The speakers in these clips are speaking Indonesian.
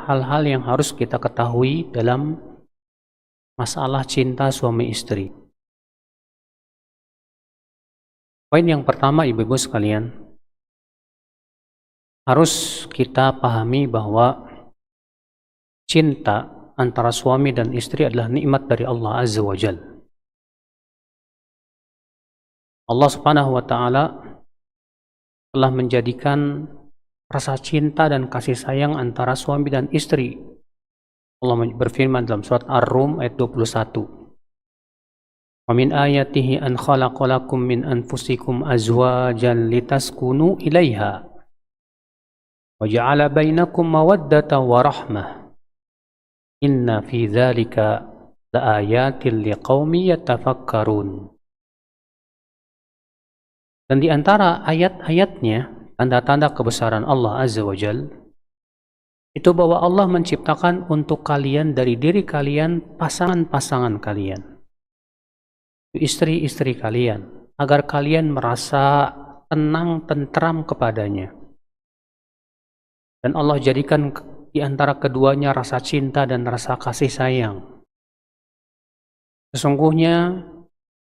hal-hal yang harus kita ketahui dalam masalah cinta suami istri. Poin yang pertama, ibu-ibu sekalian, harus kita pahami bahwa cinta antara suami dan istri adalah nikmat dari Allah Azza wa Jal. Allah Subhanahu wa Ta'ala telah menjadikan rasa cinta dan kasih sayang antara suami dan istri. Allah berfirman dalam surat Ar-Rum ayat 21. Wa min ayatihi an khalaqalakum min anfusikum azwajan litaskunu ilaiha wa ja'ala bainakum mawaddatan wa rahmah. Inna fi dzalika laayatil liqaumi yatafakkarun. Dan di antara ayat-ayatnya, tanda-tanda kebesaran Allah Azza wa Jal, itu bahwa Allah menciptakan untuk kalian dari diri kalian pasangan-pasangan kalian, istri-istri kalian, agar kalian merasa tenang, tentram kepadanya. Dan Allah jadikan di antara keduanya rasa cinta dan rasa kasih sayang. Sesungguhnya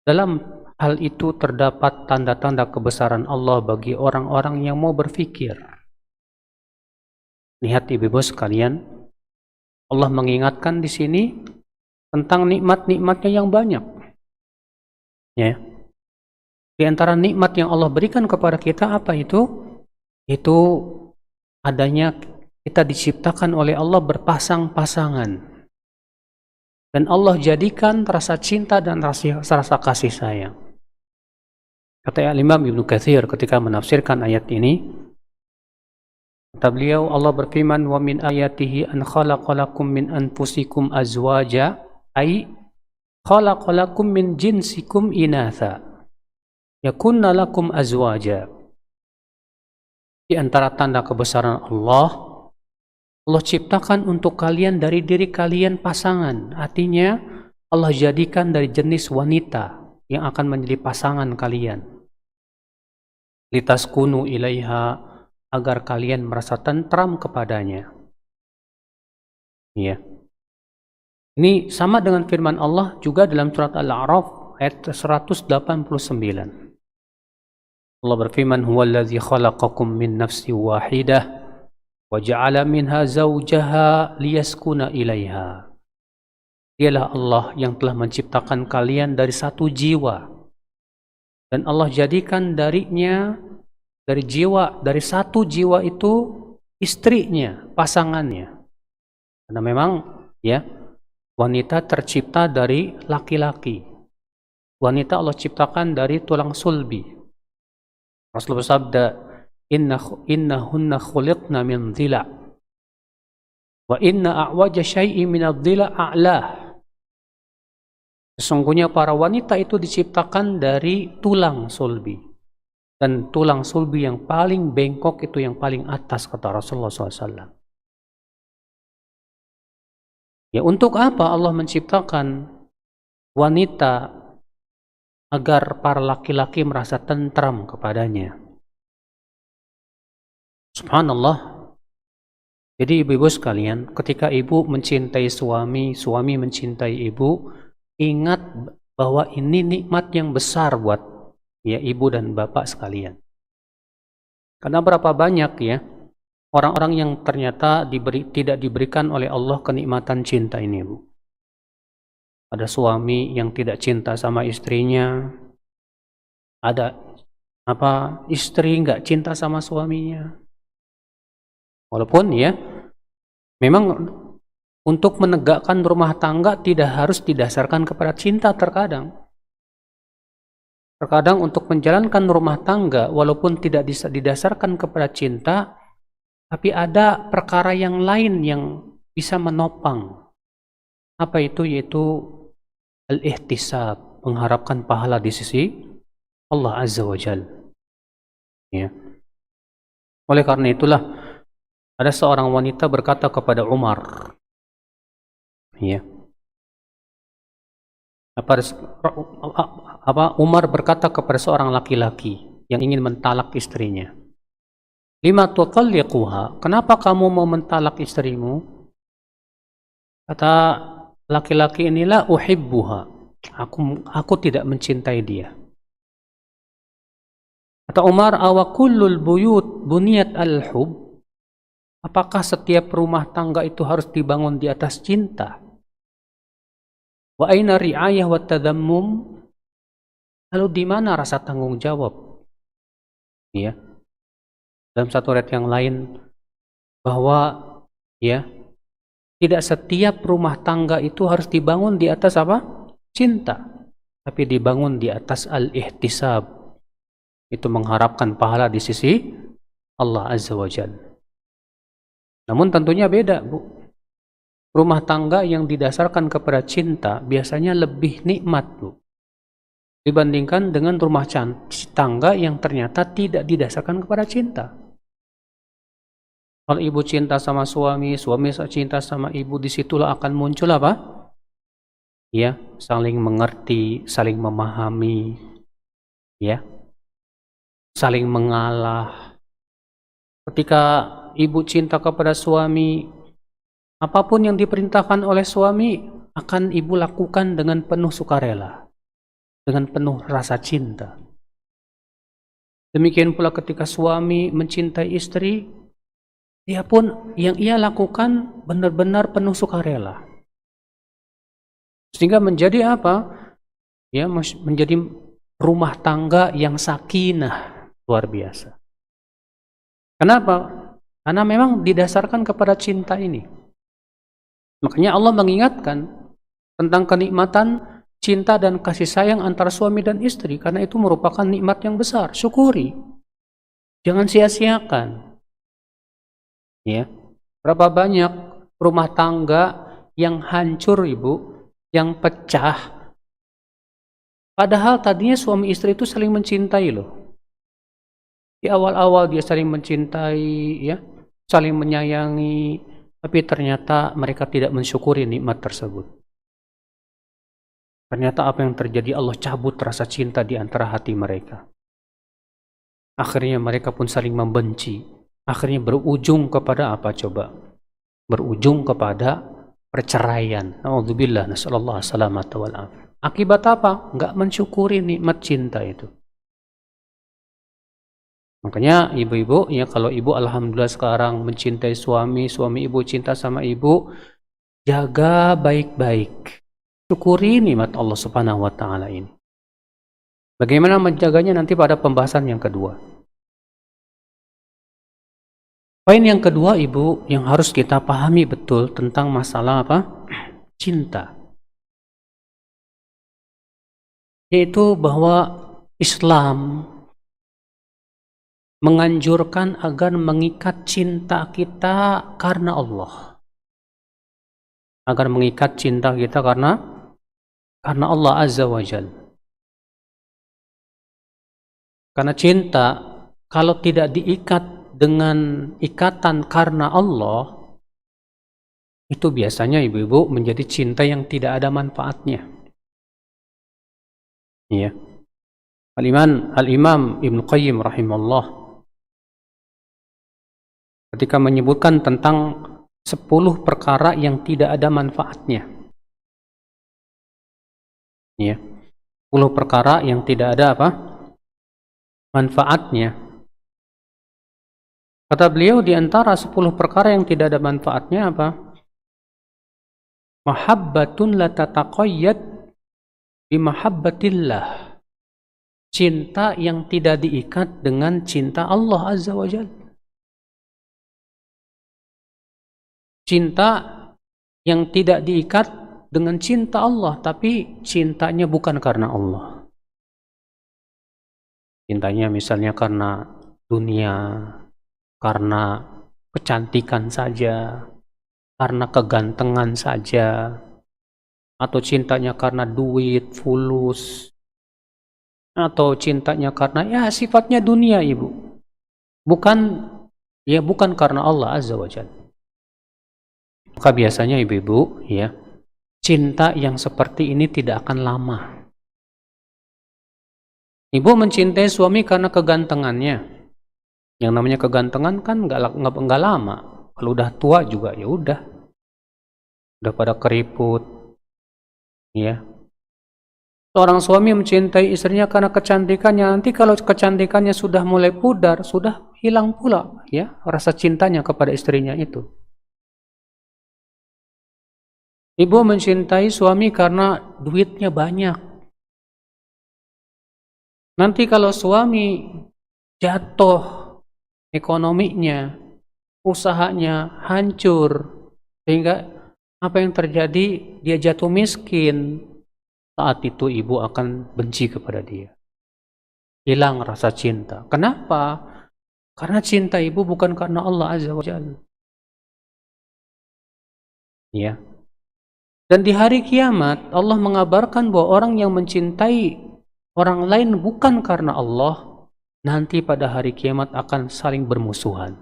dalam hal itu terdapat tanda-tanda kebesaran Allah bagi orang-orang yang mau berfikir. Lihat ibu-ibu sekalian, Allah mengingatkan di sini tentang nikmat-nikmatnya yang banyak. Ya. Di antara nikmat yang Allah berikan kepada kita apa itu? Itu adanya kita diciptakan oleh Allah berpasang-pasangan. Dan Allah jadikan rasa cinta dan rasa kasih sayang. Kata Imam Ibnu Katsir ketika menafsirkan ayat ini, kata beliau, Allah berfirman, wa min ayatihi an khalaqalakum min anfusikum azwaja, ay khalaqalakum min jinsikum inatha yakunna lakum azwaja. Di antara tanda kebesaran Allah ciptakan untuk kalian dari diri kalian pasangan. Artinya Allah jadikan dari jenis wanita yang akan menjadi pasangan kalian. Litaskunu ilaiha, agar kalian merasa tentram kepadanya. Ya. Ini sama dengan firman Allah juga dalam surat Al-A'raf ayat 189. Allah berfirman, huwallazi khalaqakum min nafsin wahidah wa ja'ala minha zawjaha liyaskuna ilaiha. Dialah Allah yang telah menciptakan kalian dari satu jiwa. Dan Allah jadikan dari satu jiwa itu istrinya, pasangannya. Karena memang ya, wanita tercipta dari laki-laki. Wanita Allah ciptakan dari tulang sulbi. Rasulullah bersabda, innahunna khuliqna min dhila wa inna a'waja syai'in min adh-dhila a'lah. Sesungguhnya para wanita itu diciptakan dari tulang sulbi. Dan tulang sulbi yang paling bengkok itu yang paling atas, kata Rasulullah SAW. Ya, untuk apa Allah menciptakan wanita agar para laki-laki merasa tentram kepadanya? Subhanallah. Jadi ibu-ibu sekalian, ketika ibu mencintai suami, suami mencintai ibu, ingat bahwa ini nikmat yang besar buat ya ibu dan bapak sekalian. Karena berapa banyak ya orang-orang yang ternyata tidak diberikan oleh Allah kenikmatan cinta ini, Bu. Ada suami yang tidak cinta sama istrinya, ada istri nggak cinta sama suaminya. Walaupun ya memang untuk menegakkan rumah tangga tidak harus didasarkan kepada cinta terkadang. Terkadang untuk menjalankan rumah tangga walaupun tidak didasarkan kepada cinta, tapi ada perkara yang lain yang bisa menopang. Apa itu? Yaitu al-ihtisab, mengharapkan pahala di sisi Allah Azza wa Jal. Ya. Oleh karena itulah ada seorang wanita berkata kepada Umar, ya. Umar berkata kepada seorang laki-laki yang ingin mentalak istrinya, lima tutalliquha, kenapa kamu mau mentalak istrimu? Kata laki-laki inilah, uhibbuha, aku tidak mencintai dia. Kata Umar, awa kullul buyut buniyat al-hub, apakah setiap rumah tangga itu harus dibangun di atas cinta? Wa aina ri'ayah wa tadammum, lalu di mana rasa tanggung jawab? Ya, dalam satu ayat yang lain bahwa ya, tidak setiap rumah tangga itu harus dibangun di atas apa? Cinta, tapi dibangun di atas al-ihtisab. Itu mengharapkan pahala di sisi Allah Azza wa Jalla. Namun tentunya beda, Bu. Rumah tangga yang didasarkan kepada cinta biasanya lebih nikmat, Bu, dibandingkan dengan rumah tangga yang ternyata tidak didasarkan kepada cinta. Kalau ibu cinta sama suami, suami cinta sama ibu, disitulah akan muncul apa? Ya, saling mengerti, saling memahami, ya, saling mengalah. Ketika ibu cinta kepada suami, apapun yang diperintahkan oleh suami akan ibu lakukan dengan penuh sukarela, dengan penuh rasa cinta. Demikian pula ketika suami mencintai istri, dia pun yang ia lakukan benar-benar penuh sukarela. Sehingga menjadi apa? Ya, menjadi rumah tangga yang sakinah, luar biasa. Kenapa? Karena memang didasarkan kepada cinta ini. Makanya Allah mengingatkan tentang kenikmatan cinta dan kasih sayang antara suami dan istri, karena itu merupakan nikmat yang besar. Syukuri, jangan sia-siakan. Ya, berapa banyak rumah tangga yang hancur, Ibu, yang pecah. Padahal tadinya suami istri itu saling mencintai loh. Di awal-awal dia saling mencintai, ya, saling menyayangi, tapi ternyata mereka tidak mensyukuri nikmat tersebut. Ternyata apa yang terjadi, Allah cabut rasa cinta di antara hati mereka. Akhirnya mereka pun saling membenci. Akhirnya berujung kepada apa coba? Berujung kepada perceraian. Alhamdulillah, nasallallahu salamata wal afiyah. Akibat apa? Enggak mensyukuri nikmat cinta itu. Makanya ibu-ibu, ya, kalau ibu alhamdulillah sekarang mencintai suami, suami ibu cinta sama ibu, jaga baik-baik. Syukuri nikmat Allah Subhanahu wa taala ini. Bagaimana menjaganya nanti pada pembahasan yang kedua. Poin yang kedua, Ibu, yang harus kita pahami betul tentang masalah apa? Cinta. Yaitu bahwa Islam menganjurkan agar mengikat cinta kita karena Allah. Agar mengikat cinta kita karena Allah Azza wa Jalla. Karena cinta kalau tidak diikat dengan ikatan karena Allah, itu biasanya ibu-ibu menjadi cinta yang tidak ada manfaatnya. Ya. Al-Imam Ibnu Qayyim rahimahullah ketika menyebutkan tentang 10 perkara yang tidak ada manfaatnya. Ya. 10 perkara yang tidak ada apa? Manfaatnya. Kata beliau, di antara 10 perkara yang tidak ada manfaatnya apa? Mahabbatun la tataqayyad bi mahabbatillah. Cinta yang tidak diikat dengan cinta Allah Azza wa Jalla. Cinta yang tidak diikat dengan cinta Allah, tapi cintanya bukan karena Allah. Cintanya misalnya karena dunia, karena kecantikan saja, karena kegantengan saja, atau cintanya karena duit, fulus, atau cintanya karena ya sifatnya dunia, Ibu. Bukan karena Allah Azza wa Jalla. Maka biasanya ibu-ibu, ya, cinta yang seperti ini tidak akan lama. Ibu mencintai suami karena kegantengannya. Yang namanya kegantengan kan nggak lama. Kalau udah tua juga ya udah. udah pada keriput, ya. Seorang suami mencintai istrinya karena kecantikannya. Nanti kalau kecantikannya sudah mulai pudar, sudah hilang pula, ya, rasa cintanya kepada istrinya itu. Ibu mencintai suami karena duitnya banyak. Nanti kalau suami jatuh ekonominya, usahanya hancur, sehingga apa yang terjadi, dia jatuh miskin, saat itu ibu akan benci kepada dia. Hilang rasa cinta. Kenapa? Karena cinta ibu bukan karena Allah Azza wa Jalla. Ya. Dan di hari kiamat, Allah mengabarkan bahwa orang yang mencintai orang lain bukan karena Allah, nanti pada hari kiamat akan saling bermusuhan.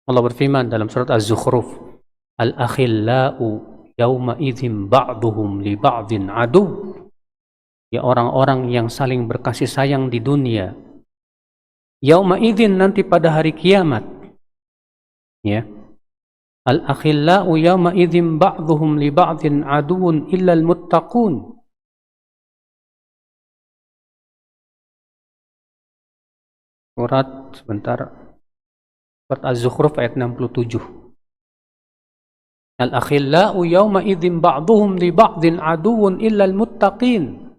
Allah berfirman dalam surat Az-Zukhruf, Al-akhillau yauma idzin ba'duhum li ba'din adu. Ya, orang-orang yang saling berkasih sayang di dunia, yauma idzin, nanti pada hari kiamat, ya, al-akhillau yauma idzin ba'duhum li ba'din aduun illa al-muttaqun. Surat Az-Zukhruf ayat 67. Al-akhillau yawma idzin ba'duhum li ba'din aduun illa al-muttaqin.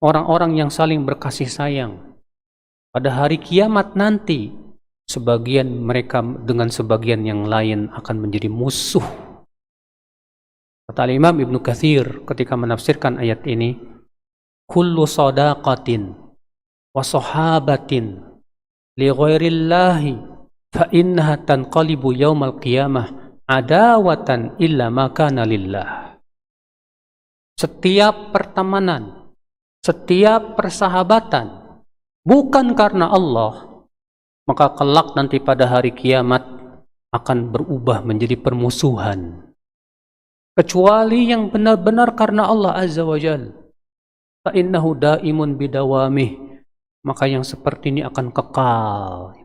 Orang-orang yang saling berkasih sayang, pada hari kiamat nanti sebagian mereka dengan sebagian yang lain akan menjadi musuh. Kata Imam Ibnu Katsir ketika menafsirkan ayat ini, kullu sadaqatin wa sahabatin li ghairillahi fa innaha tanqalibu yaumal qiyamah adawatan illa ma kana lillah. Setiap pertemanan, setiap persahabatan bukan karena Allah, maka kelak nanti pada hari kiamat akan berubah menjadi permusuhan. Kecuali yang benar-benar karena Allah Azza wa Jalla, fa innahu daimun bidawamih, maka yang seperti ini akan kekal.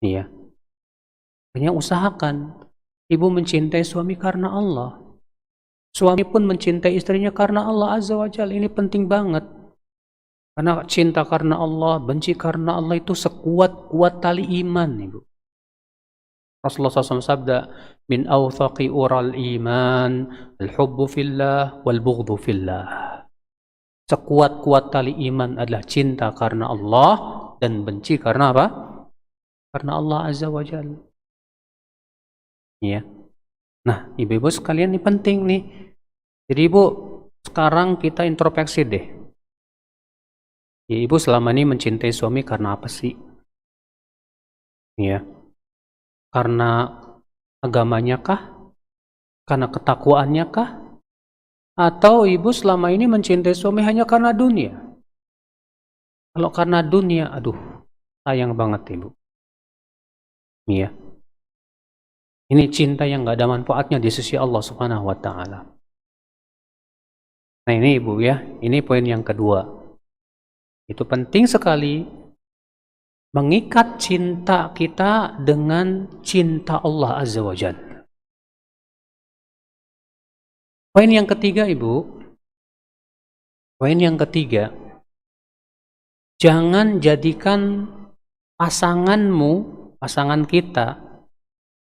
Iya. Hanya usahakan ibu mencintai suami karena Allah. Suami pun mencintai istrinya karena Allah Azza wa Jalla. Ini penting banget. Karena cinta karena Allah, benci karena Allah itu sekuat-kuat tali iman, ibu. Rasulullah SAW sabda, min awthaqi ural iman, al-hubbu fillah, wal-bughdu fillah. Sekuat-kuat tali iman adalah cinta karena Allah dan benci karena apa? Karena Allah Azza wa Jalla. Ya. Nah, ibu-ibu sekalian, ini penting nih. Jadi ibu, sekarang kita introspeksi deh. Ya, ibu selama ini mencintai suami karena apa sih? Ya. Karena agamanya kah? Karena ketakwaannya kah? Atau ibu selama ini mencintai suami hanya karena dunia? Kalau karena dunia, aduh, sayang banget ibu. Iya. Ini cinta yang gak ada manfaatnya di sisi Allah Subhanahu wa Ta'ala. Nah ini ibu ya, ini poin yang kedua. Itu penting sekali mengikat cinta kita dengan cinta Allah Azza wa Jalla. Poin yang ketiga ibu, poin yang ketiga, jangan jadikan pasanganmu, pasangan kita,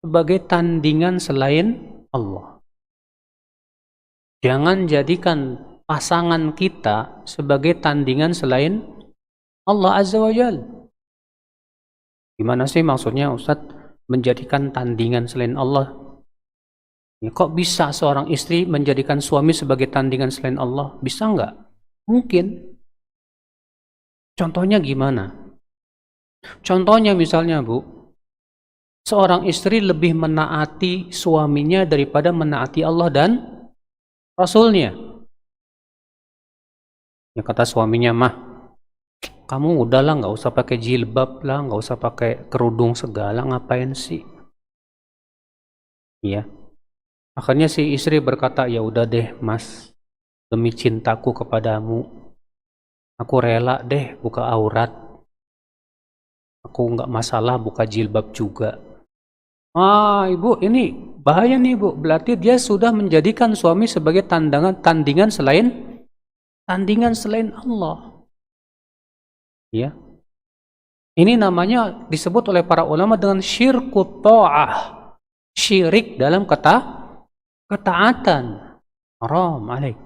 sebagai tandingan selain Allah. Jangan jadikan pasangan kita sebagai tandingan selain Allah Azza wa Jalla. Gimana sih maksudnya Ustadz menjadikan tandingan selain Allah? Ya, kok bisa seorang istri menjadikan suami sebagai tandingan selain Allah? Bisa nggak? Mungkin. Contohnya gimana? Contohnya misalnya Bu, seorang istri lebih menaati suaminya daripada menaati Allah dan Rasulnya. Ya, kata suaminya, mah, kamu udahlah nggak usah pakai jilbab lah, nggak usah pakai kerudung segala, ngapain sih? Iya. Akhirnya si istri berkata, ya udah deh mas, demi cintaku kepadamu, aku rela deh buka aurat. Aku nggak masalah buka jilbab juga. Ibu, ini bahaya nih, Bu. Berarti dia sudah menjadikan suami sebagai tandingan selain Allah. Ya. Ini namanya disebut oleh para ulama dengan syirku ta'ah. Syirik dalam ketaatan. Haram alaik.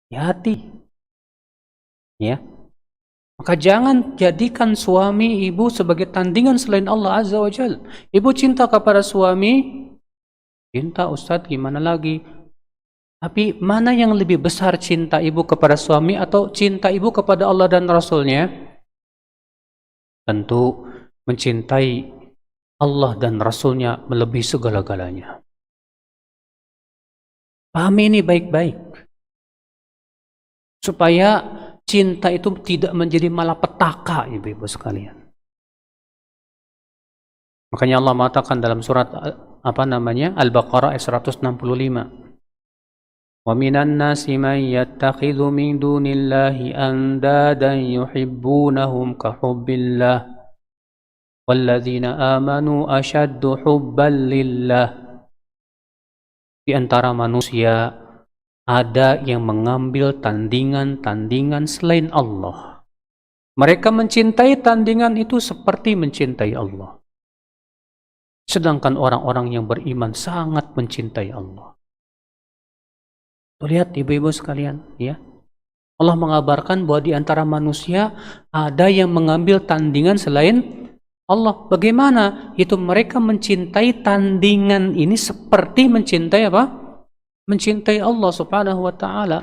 Hati. Ya. Maka jangan jadikan suami ibu sebagai tandingan selain Allah Azza wa Jal. Ibu cinta kepada suami, cinta Ustadz gimana lagi? Tapi mana yang lebih besar cinta ibu kepada suami atau cinta ibu kepada Allah dan Rasulnya? Tentu mencintai Allah dan Rasulnya melebihi segala-galanya. Pahami ini baik-baik. Supaya cinta itu tidak menjadi malapetaka, ibu-ibu sekalian. Makanya Allah mengatakan dalam surat Al-Baqarah ayat 165. Wa minan nasi man yattakhidhu min dunillahi andadan yuhibbunahum ka hubbillah walladzina amanu ashaddu hubban lillah. Di antara manusia ada yang mengambil tandingan-tandingan selain Allah. Mereka mencintai tandingan itu seperti mencintai Allah. Sedangkan orang-orang yang beriman sangat mencintai Allah. Lihat ibu-ibu sekalian, ya. Allah mengabarkan bahwa di antara manusia ada yang mengambil tandingan selain Allah. Bagaimana? Itu mereka mencintai tandingan ini seperti mencintai apa? Mencintai Allah Subhanahu wa ta'ala.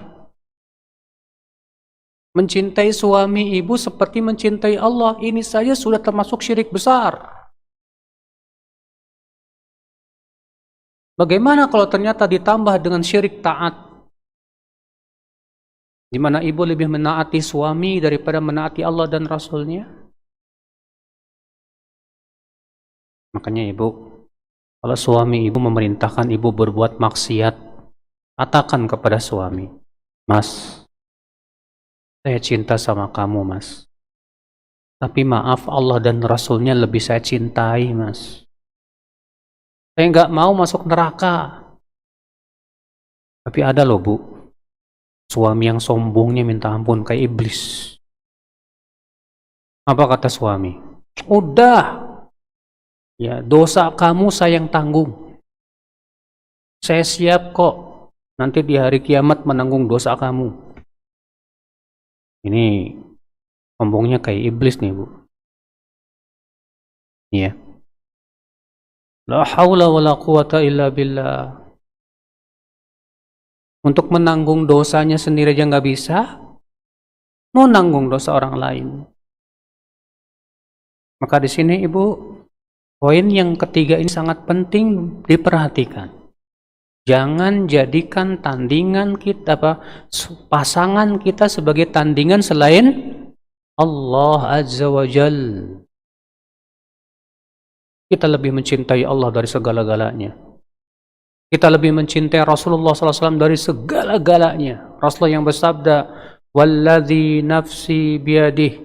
Mencintai suami ibu seperti mencintai Allah. Ini saja sudah termasuk syirik besar. Bagaimana kalau ternyata ditambah dengan syirik taat? Di mana ibu lebih menaati suami daripada menaati Allah dan Rasulnya? Makanya ibu, kalau suami ibu memerintahkan ibu berbuat maksiat, katakan kepada suami, Mas, saya cinta sama kamu, Mas. Tapi maaf, Allah dan Rasulnya lebih saya cintai, Mas. Saya nggak mau masuk neraka. Tapi ada loh, Bu, suami yang sombongnya minta ampun kayak iblis. Apa kata suami? Udah, ya dosa kamu saya yang tanggung. Saya siap kok nanti di hari kiamat menanggung dosa kamu. Ini sombongnya kayak iblis nih, Bu. Iya. La haula wala quwata illa billah. Untuk menanggung dosanya sendiri aja nggak bisa, mau nanggung dosa orang lain. Maka di sini ibu, poin yang ketiga ini sangat penting diperhatikan. Jangan jadikan tandingan kita pasangan kita sebagai tandingan selain Allah Azza wa Jal. Kita lebih mencintai Allah dari segala-galanya. Kita lebih mencintai Rasulullah SAW dari segala-galanya. Rasulullah yang bersabda, "Walladzi nafsi biyadih,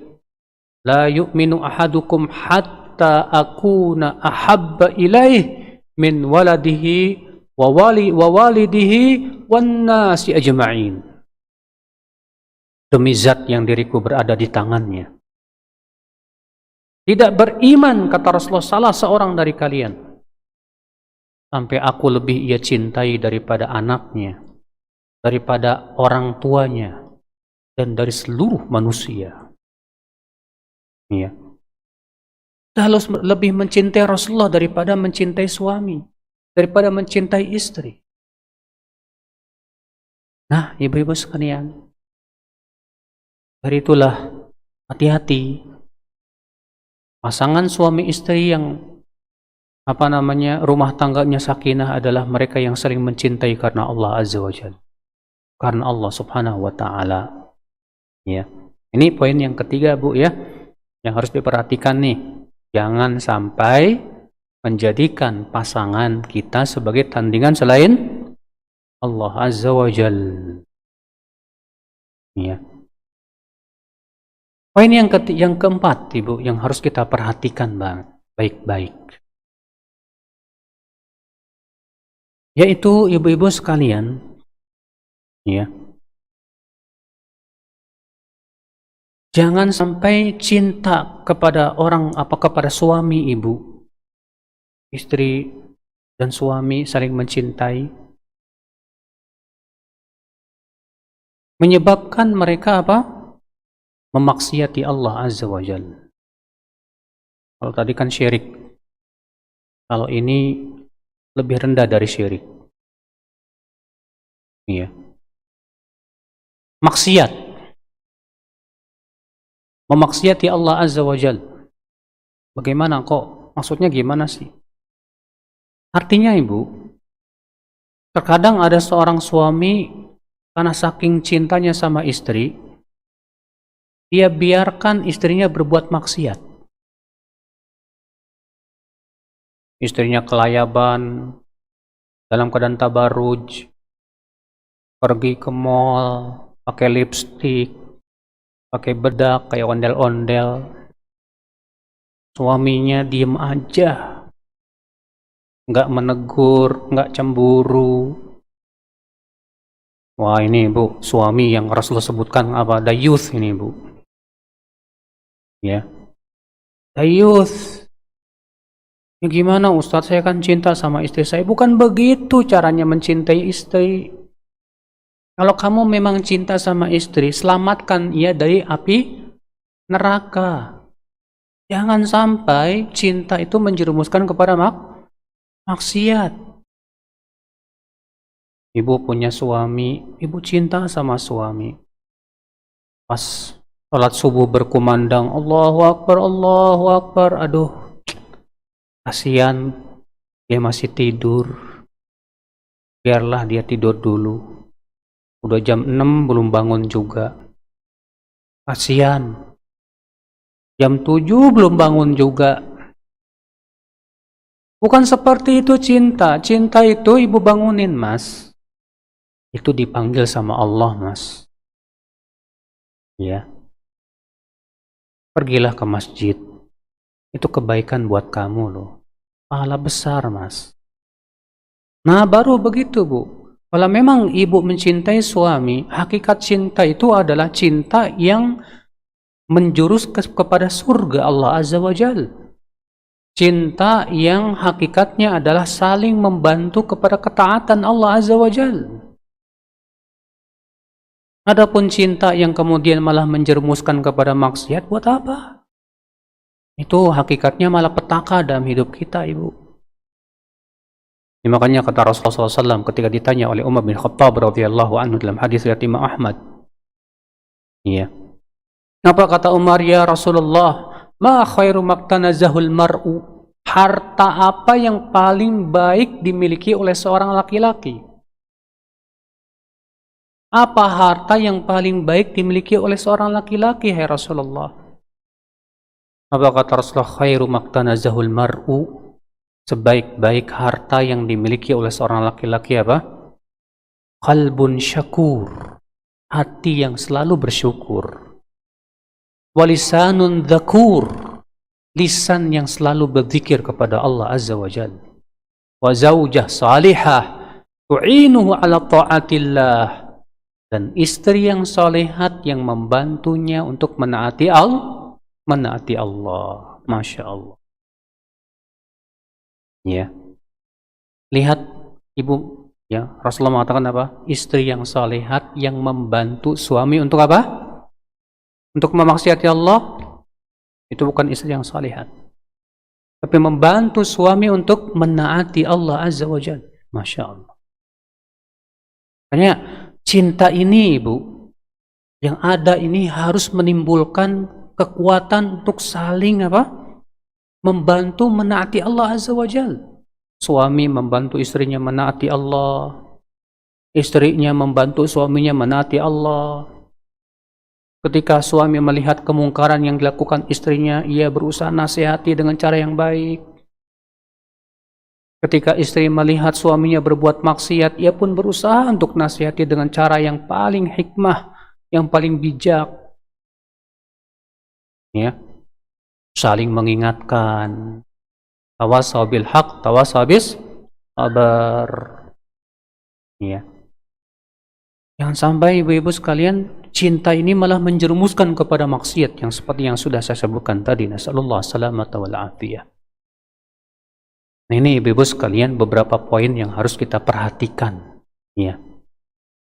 la yu'minu ahadukum hatta akuna ahabba ilaih min waladihi wa walidihi wan nasi ajma'in." Demi zat yang diriku berada di tangannya, tidak beriman, kata Rasulullah, salah seorang dari kalian sampai aku lebih ia cintai daripada anaknya, daripada orang tuanya, dan dari seluruh manusia. Ya. Kita harus lebih mencintai Rasulullah daripada mencintai suami, daripada mencintai istri. Nah, ibu-ibu sekalian, dari itulah hati-hati pasangan suami istri yang rumah tangganya sakinah adalah mereka yang sering mencintai karena Allah Azza wa Jalla, karena Allah Subhanahu wa ta'ala. Ya. Ini poin yang ketiga, Bu, ya, yang harus diperhatikan nih. Jangan sampai menjadikan pasangan kita sebagai tandingan selain Allah Azza wa Jalla. Ya. Poin yang keempat, Ibu, yang harus kita perhatikan banget baik-baik. Yaitu ibu-ibu sekalian, ya, jangan sampai cinta kepada orang kepada suami ibu, istri dan suami saling mencintai, menyebabkan mereka memaksiati Allah Azza wa Jalla. Kalau tadi kan syirik, kalau ini lebih rendah dari syirik. Iya. Maksiat. Memaksiati Allah Azza wa Jalla. Bagaimana kok? Maksudnya gimana sih? Artinya ibu, terkadang ada seorang suami karena saking cintanya sama istri, dia biarkan istrinya berbuat maksiat. Istrinya kelayaban, dalam keadaan tabarruj, pergi ke mall, pakai lipstik, pakai bedak, kayak ondel-ondel. Suaminya diem aja, nggak menegur, nggak cemburu. Wah ini bu, suami yang Rasulullah sebutkan dayuth ini bu. Ya, dayuth. Ya gimana Ustadz, saya kan cinta sama istri saya. Bukan begitu caranya mencintai istri. Kalau kamu memang cinta sama istri, selamatkan ia dari api neraka. Jangan sampai cinta itu menjerumuskan kepada maksiat. Ibu punya suami, ibu cinta sama suami. Pas sholat subuh berkumandang, Allahu Akbar, aduh, kasihan dia masih tidur. Biarlah dia tidur dulu. Udah jam 6 belum bangun juga. Kasihan. Jam 7 belum bangun juga. Bukan seperti itu cinta. Cinta itu ibu bangunin mas. Itu dipanggil sama Allah mas. Ya. Pergilah ke masjid. Itu kebaikan buat kamu loh. Pahala besar mas. Nah baru begitu bu. Kalau memang ibu mencintai suami, hakikat cinta itu adalah cinta yang menjurus kepada surga Allah Azza wa Jalla. Cinta yang hakikatnya adalah saling membantu kepada ketaatan Allah Azza wa Jalla. Adapun cinta yang kemudian malah menjerumuskan kepada maksiat, buat apa? Itu hakikatnya malah petaka dalam hidup kita ibu. Ya, makanya kata Rasulullah SAW ketika ditanya oleh Umar bin Khattab radhiyallahu anhu dalam hadis riwayat Imam Ahmad. Iya. Apa kata Umar, ya Rasulullah, ma khairu maktanazahul mar'u? Harta apa yang paling baik dimiliki oleh seorang laki-laki? Apa harta yang paling baik dimiliki oleh seorang laki-laki, hai Rasulullah? Apa kata Rasulullah, khairu maktanazahul mar'u? Sebaik-baik harta yang dimiliki oleh seorang laki-laki apa? Qalbun syakur, hati yang selalu bersyukur. Walisanun dzakur, lisan yang selalu berzikir kepada Allah Azza wa Jalla. Wa zaujah salihah tu'inuhu ala ta'atillah, dan istri yang salihat yang membantunya untuk menaati Allah. Masya Allah. Ya, lihat ibu, ya Rasulullah mengatakan apa? Istri yang salihat yang membantu suami untuk apa? Untuk memaksiati Allah. Itu bukan istri yang salihat, tapi membantu suami untuk menaati Allah Azza wa Jalla. Masya Allah. Makanya cinta ini ibu, yang ada ini harus menimbulkan kekuatan untuk saling apa? Membantu menaati Allah Azza wa Jalla. Suami membantu istrinya menaati Allah, istrinya membantu suaminya menaati Allah. Ketika suami melihat kemungkaran yang dilakukan istrinya, ia berusaha nasihati dengan cara yang baik. Ketika istri melihat suaminya berbuat maksiat, ia pun berusaha untuk nasihati dengan cara yang paling hikmah, yang paling bijak. Ya. Saling mengingatkan. Tawasaw bil haq, tawasaw bis sabar. Ya. Jangan sampai ibu-ibu sekalian, cinta ini malah menjerumuskan kepada maksiat yang seperti yang sudah saya sebutkan tadi. Nasallallahu salamata wal afiyah. Nah, ini ibu-ibu sekalian beberapa poin yang harus kita perhatikan. Ya.